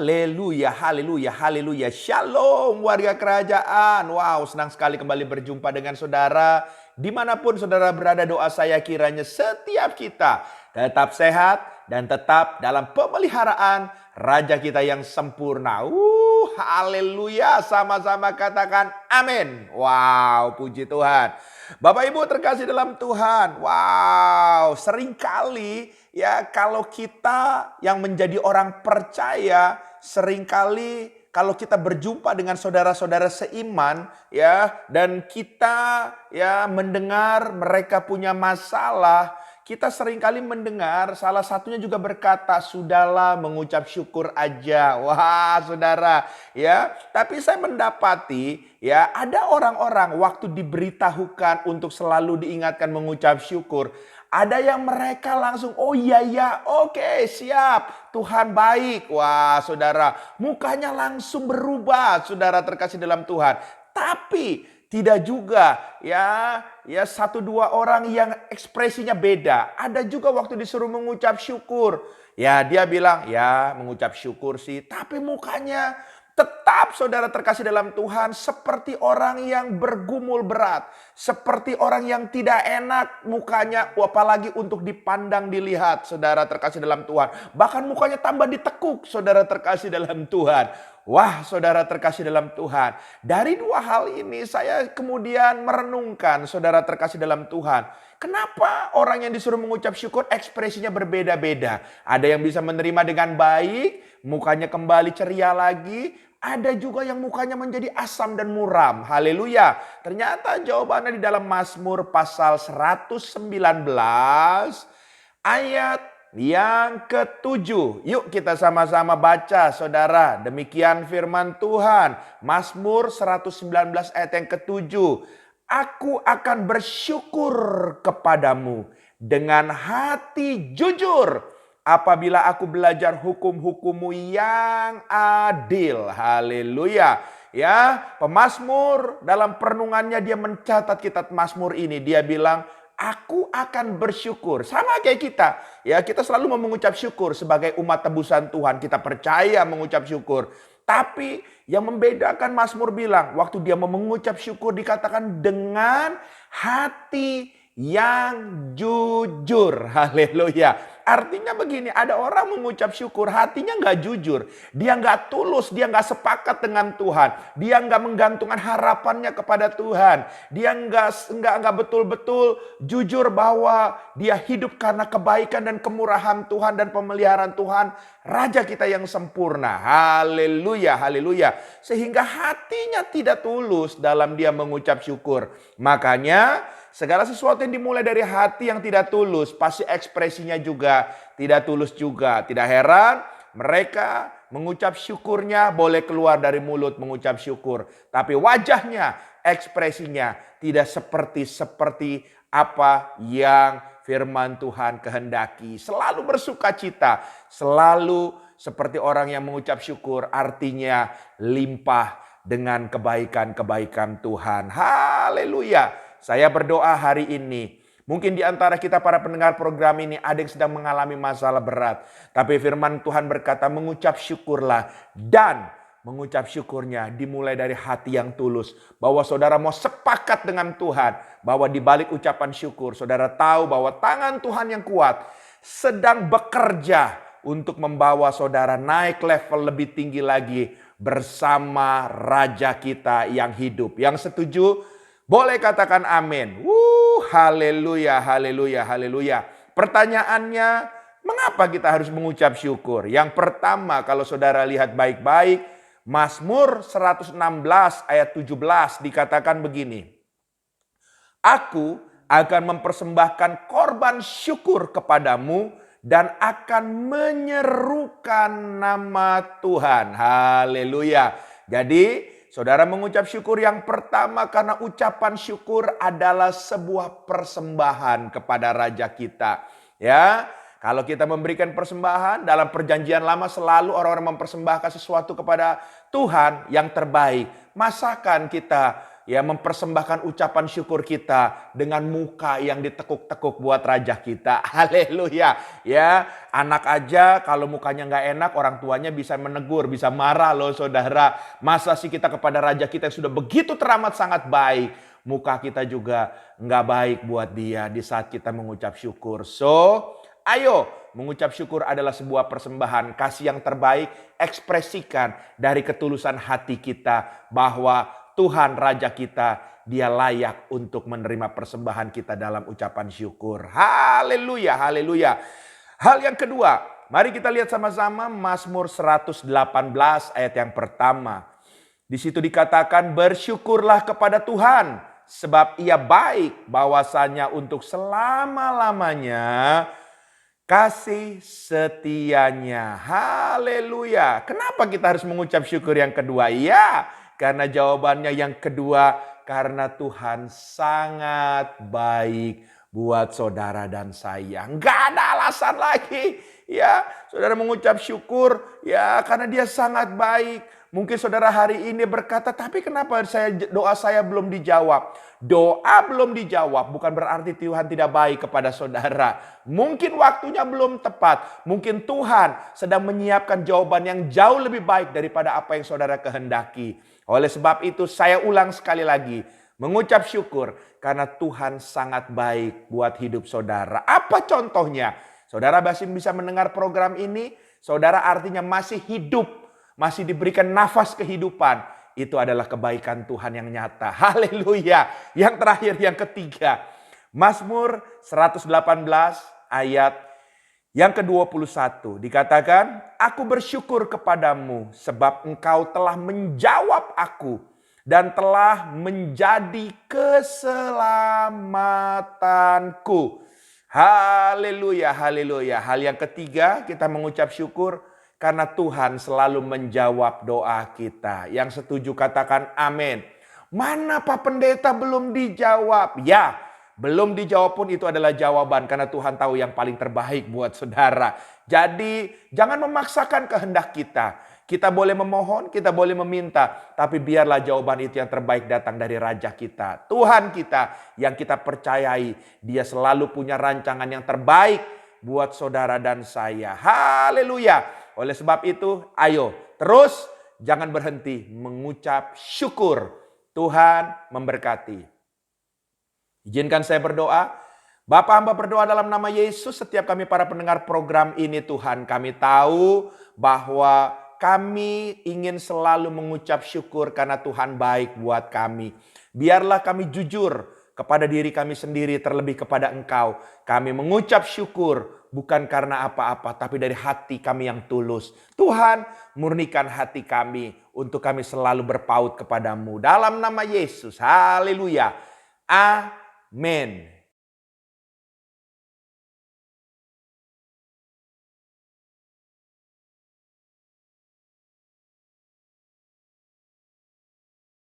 Haleluya, haleluya, haleluya. Shalom warga kerajaan. Wow, senang sekali kembali berjumpa dengan saudara. Dimanapun saudara berada, doa saya kiranya setiap kita tetap sehat dan tetap dalam pemeliharaan Raja kita yang sempurna. Haleluya, sama-sama katakan amin. Wow, puji Tuhan. Bapak Ibu terkasih dalam Tuhan. Wow, seringkali ya kalau kita yang menjadi orang percaya, seringkali kalau kita berjumpa dengan saudara-saudara seiman ya, dan kita ya mendengar mereka punya masalah, kita seringkali mendengar salah satunya juga berkata, "Sudahlah, mengucap syukur aja." Wah, saudara, ya. Tapi saya mendapati ya ada orang-orang waktu diberitahukan untuk selalu diingatkan mengucap syukur, ada yang mereka langsung, "Oh iya ya, oke, siap. Tuhan baik." Wah, saudara, mukanya langsung berubah, saudara terkasih dalam Tuhan. Tapi tidak juga ya satu dua orang yang ekspresinya beda. Ada juga waktu disuruh mengucap syukur. Ya dia bilang, "Ya mengucap syukur sih." Tapi mukanya tetap saudara terkasih dalam Tuhan seperti orang yang bergumul berat. Seperti orang yang tidak enak mukanya, apalagi untuk dipandang dilihat saudara terkasih dalam Tuhan. Bahkan mukanya tambah ditekuk saudara terkasih dalam Tuhan. Wah, saudara terkasih dalam Tuhan. Dari dua hal ini saya kemudian merenungkan saudara terkasih dalam Tuhan. Kenapa orang yang disuruh mengucap syukur ekspresinya berbeda-beda? Ada yang bisa menerima dengan baik, mukanya kembali ceria lagi. Ada juga yang mukanya menjadi asam dan muram. Haleluya. Ternyata jawabannya di dalam Mazmur pasal 119 ayat yang ketujuh. Yuk kita sama-sama baca saudara. Demikian firman Tuhan. Mazmur 119 ayat yang ketujuh. "Aku akan bersyukur kepadamu dengan hati jujur apabila aku belajar hukum-hukum-Mu yang adil." Haleluya. Ya, pemazmur dalam perenungannya dia mencatat kitab Mazmur ini. Dia bilang, "Aku akan bersyukur." Sama kayak kita. Ya, kita selalu mau mengucap syukur sebagai umat tebusan Tuhan. Kita percaya mengucap syukur. Tapi yang membedakan Mazmur bilang, waktu dia mau mengucap syukur dikatakan dengan hati yang jujur. Haleluya. Artinya begini, ada orang mengucap syukur, hatinya nggak jujur. Dia nggak tulus, dia nggak sepakat dengan Tuhan. Dia nggak menggantungkan harapannya kepada Tuhan. Dia nggak betul-betul jujur bahwa dia hidup karena kebaikan dan kemurahan Tuhan dan pemeliharaan Tuhan. Raja kita yang sempurna. Haleluya, haleluya. Sehingga hatinya tidak tulus dalam dia mengucap syukur. Makanya segala sesuatu yang dimulai dari hati yang tidak tulus, pasti ekspresinya juga tidak tulus juga. Tidak heran mereka mengucap syukurnya boleh keluar dari mulut mengucap syukur. Tapi wajahnya, ekspresinya tidak seperti apa yang firman Tuhan kehendaki. Selalu bersuka cita, selalu seperti orang yang mengucap syukur, artinya limpah dengan kebaikan-kebaikan Tuhan. Haleluya. Saya berdoa hari ini, mungkin di antara kita para pendengar program ini ada yang sedang mengalami masalah berat. Tapi firman Tuhan berkata, mengucap syukurlah, dan mengucap syukurnya dimulai dari hati yang tulus. Bahwa saudara mau sepakat dengan Tuhan, bahwa di balik ucapan syukur, saudara tahu bahwa tangan Tuhan yang kuat sedang bekerja untuk membawa saudara naik level lebih tinggi lagi bersama Raja kita yang hidup. Yang setuju, boleh katakan amin. Haleluya, haleluya, haleluya. Pertanyaannya, mengapa kita harus mengucap syukur? Yang pertama, kalau saudara lihat baik-baik, Mazmur 116 ayat 17 dikatakan begini. "Aku akan mempersembahkan korban syukur kepadamu dan akan menyerukan nama Tuhan." Haleluya. Jadi, saudara mengucap syukur yang pertama karena ucapan syukur adalah sebuah persembahan kepada Raja kita. Ya, kalau kita memberikan persembahan dalam perjanjian lama selalu orang-orang mempersembahkan sesuatu kepada Tuhan yang terbaik. Masakan kita ya mempersembahkan ucapan syukur kita dengan muka yang ditekuk-tekuk buat raja kita. Haleluya. Ya, anak aja kalau mukanya nggak enak, orang tuanya bisa menegur, bisa marah loh saudara. Masa sih kita kepada raja kita yang sudah begitu teramat sangat baik, muka kita juga nggak baik buat dia di saat kita mengucap syukur. So, ayo, mengucap syukur adalah sebuah persembahan kasih yang terbaik. Ekspresikan dari ketulusan hati kita bahwa Tuhan Raja kita, dia layak untuk menerima persembahan kita dalam ucapan syukur. Haleluya, haleluya. Hal yang kedua, mari kita lihat sama-sama Mazmur 118 ayat yang pertama. Di situ dikatakan, bersyukurlah kepada Tuhan sebab ia baik, bahwasanya untuk selama-lamanya kasih setianya. Haleluya. Kenapa kita harus mengucap syukur yang kedua? Ya, karena jawabannya yang kedua, karena Tuhan sangat baik buat saudara dan saya. Enggak ada alasan lagi. Ya, saudara mengucap syukur ya karena dia sangat baik. Mungkin saudara hari ini berkata, tapi kenapa doa saya belum dijawab? Doa belum dijawab bukan berarti Tuhan tidak baik kepada saudara. Mungkin waktunya belum tepat. Mungkin Tuhan sedang menyiapkan jawaban yang jauh lebih baik daripada apa yang saudara kehendaki. Oleh sebab itu saya ulang sekali lagi. Mengucap syukur karena Tuhan sangat baik buat hidup saudara. Apa contohnya? Saudara masih bisa mendengar program ini. Saudara artinya masih hidup. Masih diberikan nafas kehidupan. Itu adalah kebaikan Tuhan yang nyata. Haleluya. Yang terakhir, yang ketiga. Mazmur 118 ayat yang ke-21. Dikatakan, aku bersyukur kepadamu sebab engkau telah menjawab aku dan telah menjadi keselamatanku. Haleluya, haleluya. Hal yang ketiga, kita mengucap syukur karena Tuhan selalu menjawab doa kita. Yang setuju katakan amin. Mana Pak Pendeta belum dijawab? Ya, belum dijawab pun itu adalah jawaban. Karena Tuhan tahu yang paling terbaik buat saudara. Jadi jangan memaksakan kehendak kita. Kita boleh memohon, kita boleh meminta. Tapi biarlah jawaban itu yang terbaik datang dari Raja kita. Tuhan kita yang kita percayai. Dia selalu punya rancangan yang terbaik buat saudara dan saya. Haleluya. Oleh sebab itu, ayo terus jangan berhenti mengucap syukur. Tuhan memberkati. Izinkan saya berdoa. Bapa, hamba berdoa dalam nama Yesus. Setiap kami para pendengar program ini Tuhan, kami tahu bahwa kami ingin selalu mengucap syukur karena Tuhan baik buat kami. Biarlah kami jujur kepada diri kami sendiri, terlebih kepada Engkau. Kami mengucap syukur bukan karena apa-apa, tapi dari hati kami yang tulus. Tuhan, murnikan hati kami untuk kami selalu berpaut kepadamu. Dalam nama Yesus, haleluya. Amin.